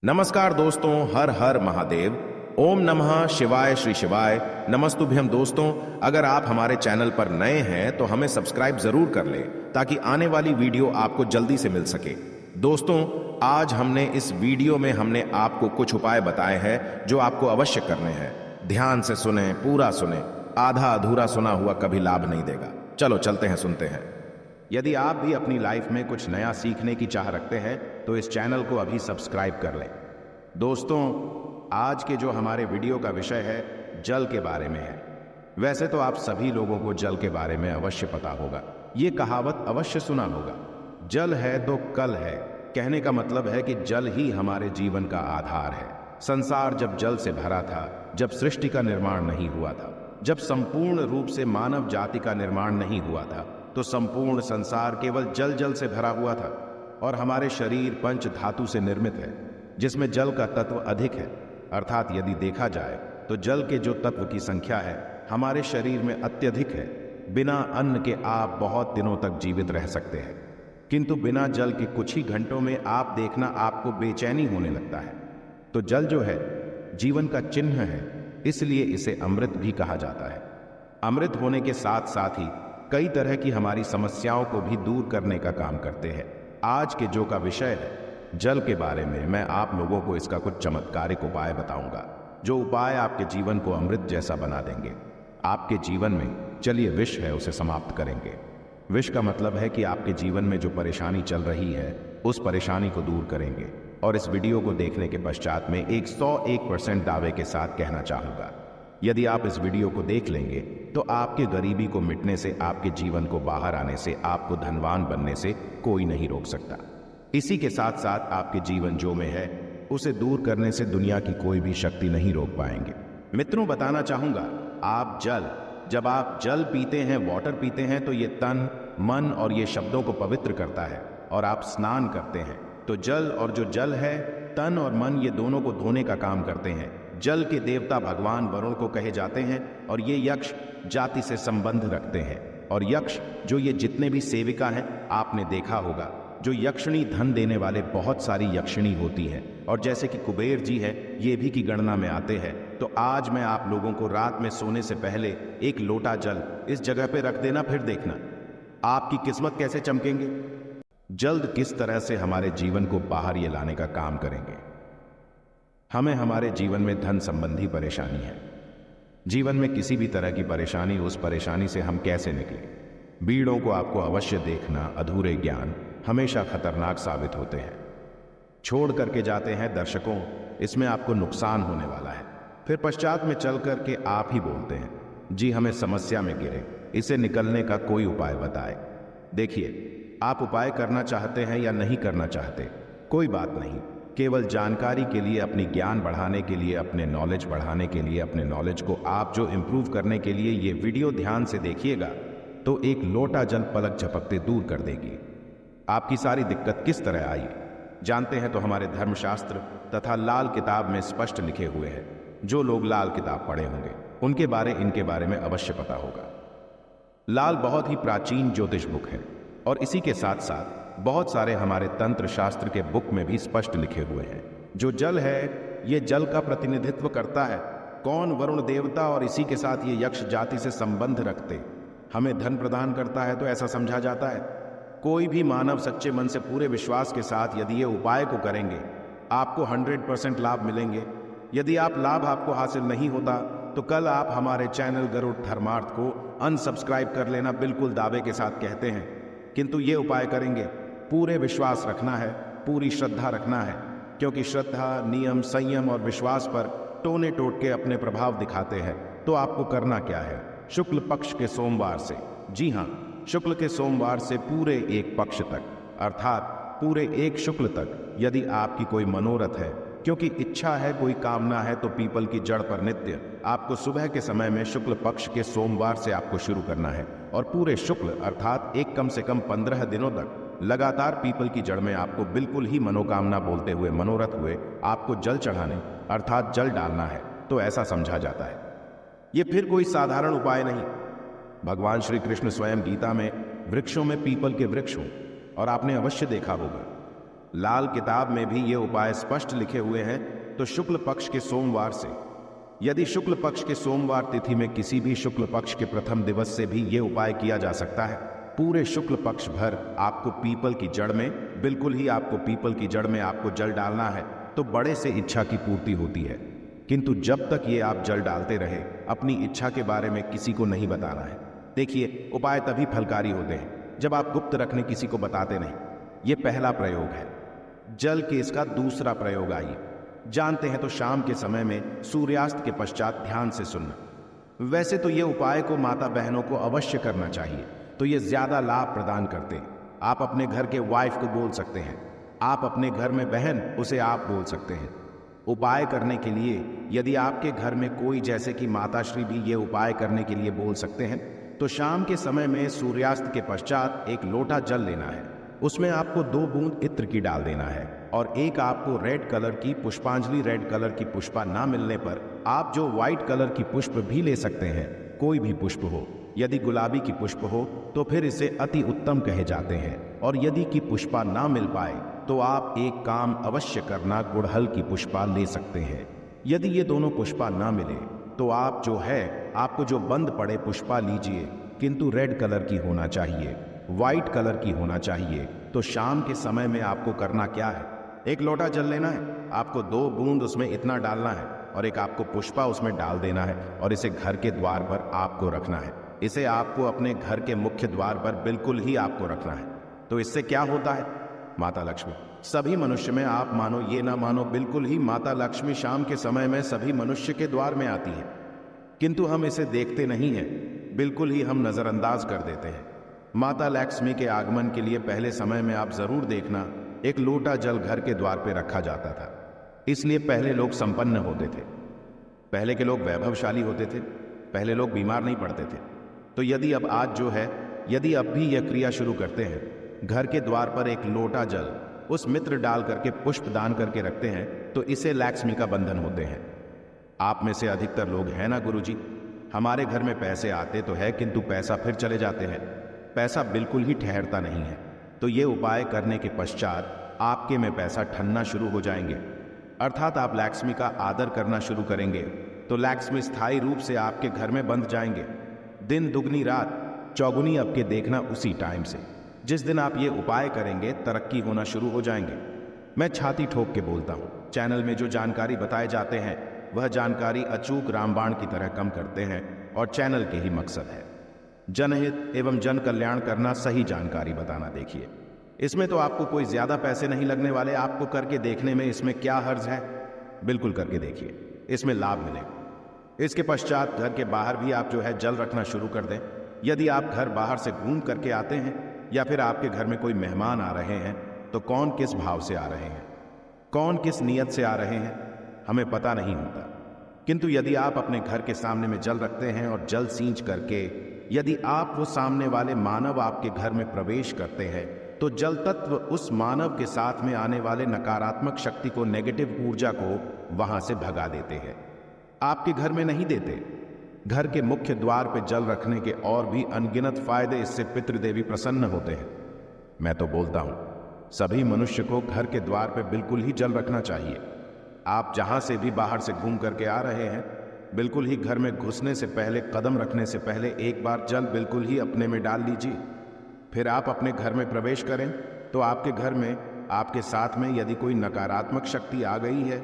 नमस्कार दोस्तों, हर हर महादेव। ओम नमः शिवाय श्री शिवाय नमस्तुभ्यम। दोस्तों, अगर आप हमारे चैनल पर नए हैं तो हमें सब्सक्राइब जरूर कर लें ताकि आने वाली वीडियो आपको जल्दी से मिल सके। दोस्तों, आज हमने इस वीडियो में आपको कुछ उपाय बताए हैं जो आपको अवश्य करने हैं। ध्यान से सुने, पूरा सुने, आधा अधूरा सुना हुआ कभी लाभ नहीं देगा। चलो चलते हैं, सुनते हैं। यदि आप भी अपनी लाइफ में कुछ नया सीखने की चाह रखते हैं तो इस चैनल को अभी सब्सक्राइब कर लें। दोस्तों, आज के जो हमारे वीडियो का विषय है जल के बारे में है। वैसे तो आप सभी लोगों को जल के बारे में अवश्य पता होगा, ये कहावत अवश्य सुना होगा, जल है तो कल है। कहने का मतलब है कि जल ही हमारे जीवन का आधार है। संसार जब जल से भरा था, जब सृष्टि का निर्माण नहीं हुआ था, जब संपूर्ण रूप से मानव जाति का निर्माण नहीं हुआ था, तो संपूर्ण संसार केवल जल जल से भरा हुआ था। और हमारे शरीर पंच धातु से निर्मित है, जिसमें जल का तत्व अधिक है। अर्थात यदि देखा जाए तो जल के जो तत्व की संख्या है हमारे शरीर में अत्यधिक है। बिना अन्न के आप बहुत दिनों तक जीवित रह सकते हैं, किंतु बिना जल के कुछ ही घंटों में आप देखना आपको बेचैनी होने लगता है। तो जल जो है जीवन का चिन्ह है, इसलिए इसे अमृत भी कहा जाता है। अमृत होने के साथ साथ ही कई तरह की हमारी समस्याओं को भी दूर करने का काम करते हैं। आज के जो का विषय है जल के बारे में, मैं आप लोगों को इसका कुछ चमत्कारिक उपाय बताऊंगा, जो उपाय आपके जीवन को अमृत जैसा बना देंगे। आपके जीवन में चलिए विष है उसे समाप्त करेंगे। विष का मतलब है कि आपके जीवन में जो परेशानी चल रही है उस परेशानी को दूर करेंगे। और इस वीडियो को देखने के पश्चात में 101% दावे के साथ कहना चाहूंगा, यदि आप इस वीडियो को देख लेंगे तो आपके गरीबी को मिटने से, आपके जीवन को बाहर आने से, आपको धनवान बनने से कोई नहीं रोक सकता। इसी के साथ साथ आपके जीवन जो में है उसे दूर करने से दुनिया की कोई भी शक्ति नहीं रोक पाएंगे। मित्रों, बताना चाहूंगा, जब आप जल पीते हैं, वाटर पीते हैं, तो ये तन, मन और ये शब्दों को पवित्र करता है। और आप स्नान करते हैं तो जल, और जो जल है तन और मन, ये दोनों को धोने का काम करते हैं। जल के देवता भगवान वरुण को कहे जाते हैं और ये यक्ष जाति से संबंध रखते हैं। और यक्ष जो ये जितने भी सेविका हैं, आपने देखा होगा जो यक्षिणी धन देने वाले बहुत सारी यक्षिणी होती हैं, और जैसे कि कुबेर जी है ये भी की गणना में आते हैं। तो आज मैं आप लोगों को रात में सोने से पहले एक लोटा जल इस जगह पे रख देना, फिर देखना आपकी किस्मत कैसे चमकेंगे। जल्द किस तरह से हमारे जीवन को बाहर ये लाने का काम करेंगे। हमें हमारे जीवन में धन संबंधी परेशानी है। जीवन में किसी भी तरह की परेशानी, उस परेशानी से हम कैसे निकलें। बीड़ों को आपको अवश्य देखना, अधूरे ज्ञान हमेशा खतरनाक साबित होते हैं, छोड़ करके जाते हैं दर्शकों, इसमें आपको नुकसान होने वाला है। फिर पश्चात में चल करके आप ही बोलते हैं, जी हमें समस्या में गिरे, इसे निकलने का कोई उपाय बताए। देखिए, आप उपाय करना चाहते हैं या नहीं करना चाहते, कोई बात नहीं, केवल जानकारी के लिए, अपनी ज्ञान बढ़ाने के लिए, अपने नॉलेज बढ़ाने के लिए, अपने नॉलेज को आप जो इम्प्रूव करने के लिए ये वीडियो ध्यान से देखिएगा तो एक लोटा जल पलक झपकते दूर कर देगी। आपकी सारी दिक्कत किस तरह आई जानते हैं तो हमारे धर्मशास्त्र तथा लाल किताब में स्पष्ट लिखे हुए हैं। जो लोग लाल किताब पढ़े होंगे उनके इनके बारे में अवश्य पता होगा। लाल बहुत ही प्राचीन ज्योतिष बुक है, और इसी के साथ साथ बहुत सारे हमारे तंत्र शास्त्र के बुक में भी स्पष्ट लिखे हुए हैं। जो जल है ये जल का प्रतिनिधित्व करता है। कौन? वरुण देवता, और इसी के साथ ये यक्ष जाति से संबंध रखते हमें धन प्रदान करता है, तो ऐसा समझा जाता है। कोई भी मानव सच्चे मन से पूरे विश्वास के साथ यदि ये उपाय को करेंगे आपको 100% लाभ मिलेंगे। यदि लाभ आपको हासिल नहीं होता तो कल आप हमारे चैनल गरुड़ धर्मार्थ को अनसब्सक्राइब कर लेना, बिल्कुल दावे के साथ कहते हैं। किंतु ये उपाय करेंगे, पूरे विश्वास रखना है, पूरी श्रद्धा रखना है, क्योंकि श्रद्धा, नियम, संयम और विश्वास पर टोने टोट के अपने प्रभाव दिखाते हैं। तो आपको करना क्या है? शुक्ल पक्ष के सोमवार से, जी हाँ, शुक्ल के सोमवार से पूरे एक पक्ष तक, अर्थात पूरे एक शुक्ल तक, यदि आपकी कोई मनोरथ है, क्योंकि इच्छा है, कोई कामना है, तो पीपल की जड़ पर नित्य आपको सुबह के समय में शुक्ल पक्ष के सोमवार से आपको शुरू करना है। और पूरे शुक्ल अर्थात एक कम से कम 15 दिनों तक लगातार पीपल की जड़ में आपको बिल्कुल ही मनोकामना बोलते हुए, मनोरथ हुए आपको जल चढ़ाने अर्थात जल डालना है। तो ऐसा समझा जाता है। ये फिर कोई साधारण उपाय नहीं। भगवान श्री कृष्ण स्वयं गीता में वृक्षों में पीपल के वृक्ष हों, और आपने अवश्य देखा होगा लाल किताब में भी ये उपाय स्पष्ट लिखे हुए हैं। तो शुक्ल पक्ष के सोमवार से, यदि शुक्ल पक्ष के सोमवार तिथि में किसी भी शुक्ल पक्ष के प्रथम दिवस से भी ये उपाय किया जा सकता है। पूरे शुक्ल पक्ष भर आपको पीपल की जड़ में, बिल्कुल ही आपको पीपल की जड़ में आपको जल डालना है, तो बड़े से इच्छा की पूर्ति होती है। किंतु जब तक ये आप जल डालते रहे, अपनी इच्छा के बारे में किसी को नहीं बताना है। देखिए, उपाय तभी फलकारी होते हैं जब आप गुप्त रखने किसी को बताते नहीं। ये पहला प्रयोग है। जल के इसका दूसरा प्रयोग आइए जानते हैं। तो शाम के समय में सूर्यास्त के पश्चात ध्यान से सुनना। वैसे तो ये उपाय को माता बहनों को अवश्य करना चाहिए, तो ये ज्यादा लाभ प्रदान करते हैं। आप अपने घर के वाइफ को बोल सकते हैं, आप अपने घर में बहन, उसे आप बोल सकते हैं। उपाय करने के लिए यदि आपके घर में कोई, जैसे कि माताश्री भी ये उपाय करने के लिए बोल सकते हैं, तो शाम के समय में सूर्यास्त के पश्चात एक लोटा जल लेना है। उसमें आपको 2 बूंद इत्र की डाल देना है और एक आपको रेड कलर की पुष्पांजलि, रेड कलर की पुष्पा ना मिलने पर आप जो व्हाइट कलर की पुष्प भी ले सकते हैं, कोई भी पुष्प हो। यदि गुलाबी की पुष्प हो तो फिर इसे अति उत्तम कहे जाते हैं। और यदि की पुष्पा ना मिल पाए तो आप एक काम अवश्य करना, गुड़हल की पुष्पा ले सकते हैं। यदि ये दोनों पुष्पा ना मिले तो आप जो है, आपको जो बंद पड़े पुष्पा लीजिए, किंतु रेड कलर की होना चाहिए, व्हाइट कलर की होना चाहिए। तो शाम के समय में आपको करना क्या है, एक लोटा जल लेना है, आपको 2 बूंद उसमें इतना डालना है और एक आपको पुष्पा उसमें डाल देना है और इसे घर के द्वार पर आपको रखना है। इसे आपको अपने घर के मुख्य द्वार पर बिल्कुल ही आपको रखना है। तो इससे क्या होता है, माता लक्ष्मी सभी मनुष्य में, आप मानो ये ना मानो, बिल्कुल ही माता लक्ष्मी शाम के समय में सभी मनुष्य के द्वार में आती है। किंतु हम इसे देखते नहीं हैं, बिल्कुल ही हम नजरअंदाज कर देते हैं। माता लक्ष्मी के आगमन के लिए पहले समय में आप जरूर देखना, एक लोटा जल घर के द्वार पे रखा जाता था। इसलिए पहले लोग संपन्न होते थे, पहले के लोग वैभवशाली होते थे, पहले लोग बीमार नहीं पड़ते थे। तो यदि अब आज जो है, यदि अब भी यह क्रिया शुरू करते हैं, घर के द्वार पर एक लोटा जल उस मित्र डाल करके पुष्प दान करके रखते हैं, तो इसे लक्ष्मी का बंधन होते हैं। आप में से अधिकतर लोग हैं ना, गुरुजी हमारे घर में पैसे आते तो है, किंतु पैसा फिर चले जाते हैं, पैसा बिल्कुल ही ठहरता नहीं है। तो ये उपाय करने के पश्चात आपके में पैसा ठनना शुरू हो जाएंगे, अर्थात आप लक्ष्मी का आदर करना शुरू करेंगे। तो लक्ष्मी स्थायी रूप से आपके घर में बंध जाएंगे। दिन दुगनी रात चौगुनी आपके देखना उसी टाइम से। जिस दिन आप ये उपाय करेंगे, तरक्की होना शुरू हो जाएंगे। मैं छाती ठोक के बोलता हूँ, चैनल में जो जानकारी बताए जाते हैं वह जानकारी अचूक रामबाण की तरह कम करते हैं और चैनल के ही मकसद है जनहित एवं जन कल्याण करना, सही जानकारी बताना। देखिए, इसमें तो आपको कोई ज्यादा पैसे नहीं लगने वाले, आपको करके देखने में इसमें क्या हर्ज है, बिल्कुल करके देखिए, इसमें लाभ मिलेगा। इसके पश्चात घर के बाहर भी आप जो है जल रखना शुरू कर दें। यदि आप घर बाहर से घूम करके आते हैं या फिर आपके घर में कोई मेहमान आ रहे हैं, तो कौन किस भाव से आ रहे हैं, कौन किस नियत से आ रहे हैं, हमें पता नहीं होता। किंतु यदि आप अपने घर के सामने में जल रखते हैं और जल सींच करके यदि आप वो सामने वाले मानव आपके घर में प्रवेश करते हैं, तो जल तत्व उस मानव के साथ में आने वाले नकारात्मक शक्ति को, नेगेटिव ऊर्जा को वहां से भगा देते हैं। आपके घर में नहीं देते, घर के मुख्य द्वार पे जल रखने के और भी अनगिनत फायदे, इससे पितृदेवी प्रसन्न होते हैं। मैं तो बोलता हूं, सभी मनुष्य को घर के द्वार पे बिल्कुल ही जल रखना चाहिए। आप जहां से भी बाहर से घूम करके आ रहे हैं, बिल्कुल ही घर में घुसने से पहले, कदम रखने से पहले एक बार जल बिल्कुल ही अपने में डाल लीजिए। फिर आप अपने घर में प्रवेश करें, तो आपके घर में, आपके साथ में यदि कोई नकारात्मक शक्ति आ गई है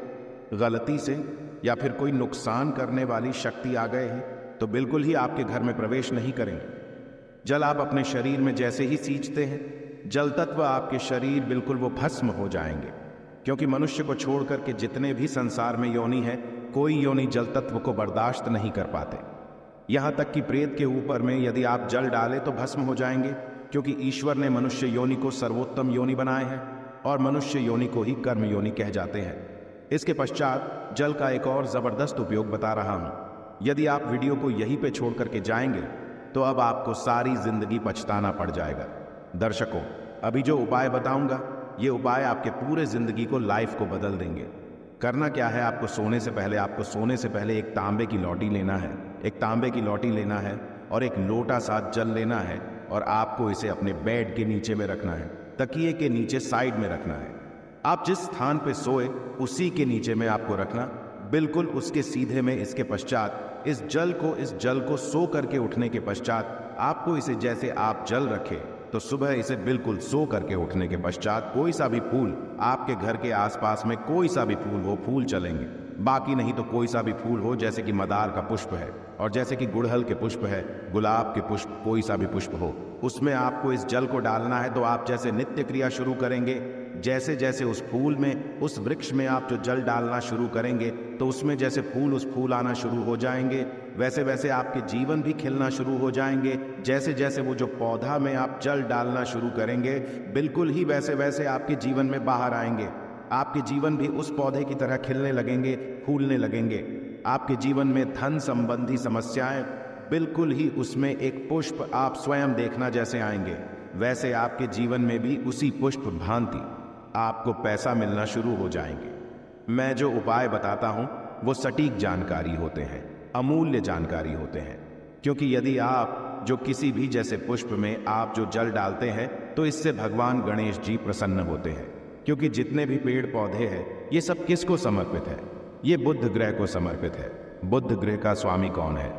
गलती से, या फिर कोई नुकसान करने वाली शक्ति आ गए हैं, तो बिल्कुल ही आपके घर में प्रवेश नहीं करेंगे। जल आप अपने शरीर में जैसे ही सींचते हैं, जल तत्व आपके शरीर बिल्कुल वो भस्म हो जाएंगे। क्योंकि मनुष्य को छोड़ करके जितने भी संसार में योनि है, कोई योनि जल तत्व को बर्दाश्त नहीं कर पाते। यहां तक कि प्रेत के ऊपर में यदि आप जल डालें तो भस्म हो जाएंगे, क्योंकि ईश्वर ने मनुष्य योनि को सर्वोत्तम योनि बनाए हैं और मनुष्य योनि को ही कर्म योनि कह जाते हैं। इसके पश्चात जल का एक और जबरदस्त उपयोग बता रहा हूं। यदि आप वीडियो को यहीं पे छोड़ करके जाएंगे, तो अब आपको सारी जिंदगी पछताना पड़ जाएगा। दर्शकों, अभी जो उपाय बताऊंगा, ये उपाय आपके पूरे जिंदगी को, लाइफ को बदल देंगे। करना क्या है, आपको सोने से पहले एक तांबे की लौटी लेना है, एक तांबे की लौटी लेना है और एक लोटा साथ जल लेना है और आपको इसे अपने बेड के नीचे में रखना है, तकिए के नीचे साइड में रखना है। आप जिस स्थान पे सोए उसी के नीचे में आपको रखना, बिल्कुल उसके सीधे में। इसके पश्चात इस जल को सो करके उठने के पश्चात आपको इसे, जैसे आप जल रखे तो सुबह इसे बिल्कुल सो करके उठने के पश्चात कोई सा भी फूल, आपके घर के आसपास में कोई सा भी फूल हो, फूल चलेंगे, बाकी नहीं तो कोई सा भी फूल हो, जैसे कि मदार का पुष्प है और जैसे कि गुड़हल के पुष्प है, गुलाब के पुष्प, कोई सा भी पुष्प हो, उसमें आपको इस जल को डालना है। तो आप जैसे नित्य क्रिया शुरू करेंगे, जैसे जैसे उस फूल में, उस वृक्ष में आप जो जल डालना शुरू करेंगे तो उसमें जैसे उस फूल आना शुरू हो जाएंगे, वैसे वैसे आपके जीवन भी खिलना शुरू हो जाएंगे। जैसे जैसे वो जो पौधा में आप जल डालना शुरू करेंगे, बिल्कुल ही वैसे वैसे आपके जीवन में बाहर आएंगे। आपके जीवन भी उस पौधे की तरह खिलने लगेंगे, फूलने लगेंगे। आपके जीवन में धन संबंधी समस्याएं, बिल्कुल ही उसमें एक पुष्प आप स्वयं देखना जैसे आएंगे, वैसे आपके जीवन में भी उसी पुष्प भांति आपको पैसा मिलना शुरू हो जाएंगे। मैं जो उपाय बताता हूं वो सटीक जानकारी होते हैं, अमूल्य जानकारी होते हैं, क्योंकि यदि आप जो किसी भी जैसे पुष्प में आप जो जल डालते हैं तो इससे भगवान गणेश जी प्रसन्न होते हैं। क्योंकि जितने भी पेड़ पौधे हैं ये सब किसको समर्पित है? ये बुध ग्रह को समर्पित है। बुध ग्रह का स्वामी कौन है?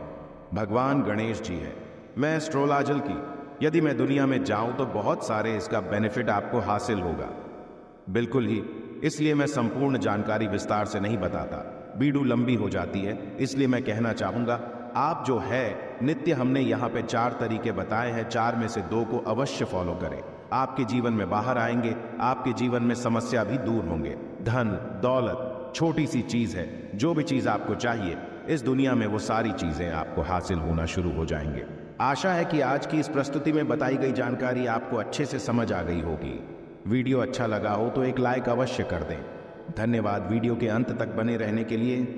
भगवान गणेश जी है। मैं एस्ट्रोलॉजल की यदि मैं दुनिया में जाऊं तो बहुत सारे इसका बेनिफिट आपको हासिल होगा, बिल्कुल ही। इसलिए मैं संपूर्ण जानकारी विस्तार से नहीं बताता, वीडियो लंबी हो जाती है। इसलिए मैं कहना चाहूंगा, आप जो है नित्य, हमने यहाँ पे 4 तरीके बताए हैं, 4 में से 2 को अवश्य फॉलो करें। आपके जीवन में बाहर आएंगे, आपके जीवन में समस्या भी दूर होंगे। धन दौलत छोटी सी चीज है, जो भी चीज आपको चाहिए इस दुनिया में वो सारी चीजें आपको हासिल होना शुरू हो जाएंगे। आशा है कि आज की इस प्रस्तुति में बताई गई जानकारी आपको अच्छे से समझ आ गई होगी। वीडियो अच्छा लगा हो तो एक लाइक अवश्य कर दें। धन्यवाद वीडियो के अंत तक बने रहने के लिए।